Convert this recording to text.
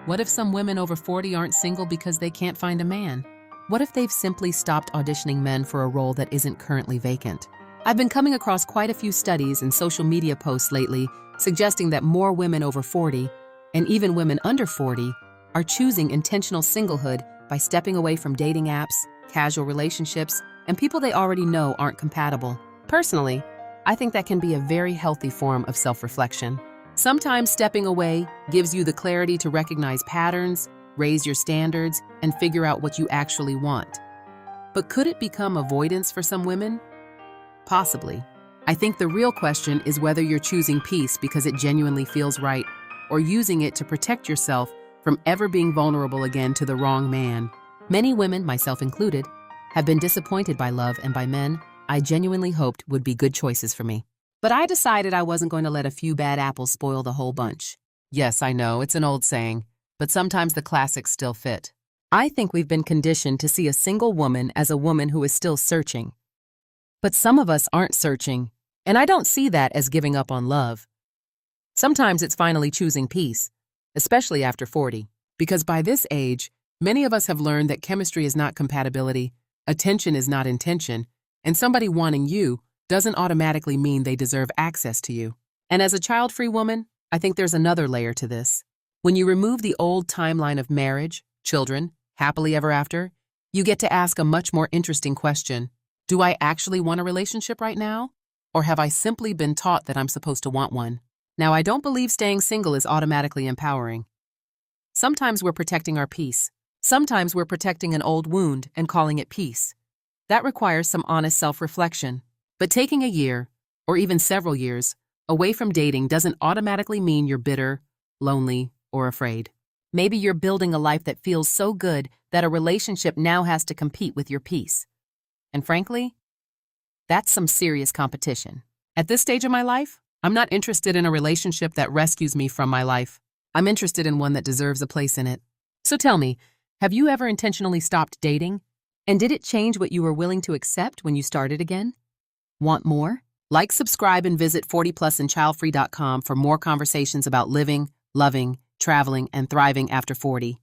What if some women over 40 aren't single because they can't find a man? What if they've simply stopped auditioning men for a role that isn't currently vacant? I've been coming across quite a few studies and social media posts lately suggesting that more women over 40, and even women under 40, are choosing intentional singlehood by stepping away from dating apps, casual relationships, and people they already know aren't compatible. Personally, I think that can be a very healthy form of self-reflection. Sometimes stepping away gives you the clarity to recognize patterns, raise your standards, and figure out what you actually want. But could it become avoidance for some women? Possibly. I think the real question is whether you're choosing peace because it genuinely feels right, or using it to protect yourself from ever being vulnerable again to the wrong man. Many women, myself included, have been disappointed by love and by men I genuinely hoped would be good choices for me. But I decided I wasn't going to let a few bad apples spoil the whole bunch. Yes, I know, it's an old saying, but sometimes the classics still fit. I think we've been conditioned to see a single woman as a woman who is still searching. But some of us aren't searching, and I don't see that as giving up on love. Sometimes it's finally choosing peace, especially after 40, because by this age, many of us have learned that chemistry is not compatibility, attention is not intention, and somebody wanting you doesn't automatically mean they deserve access to you. And as a child-free woman, I think there's another layer to this. When you remove the old timeline of marriage, children, happily ever after, you get to ask a much more interesting question. Do I actually want a relationship right now? Or have I simply been taught that I'm supposed to want one? Now, I don't believe staying single is automatically empowering. Sometimes we're protecting our peace. Sometimes we're protecting an old wound and calling it peace. That requires some honest self-reflection. But taking a year, or even several years, away from dating doesn't automatically mean you're bitter, lonely, or afraid. Maybe you're building a life that feels so good that a relationship now has to compete with your peace. And frankly, that's some serious competition. At this stage of my life, I'm not interested in a relationship that rescues me from my life. I'm interested in one that deserves a place in it. So tell me, have you ever intentionally stopped dating? And did it change what you were willing to accept when you started again? Want more? Like, subscribe, and visit 40plusandchildfree.com for more conversations about living, loving, traveling, and thriving after 40.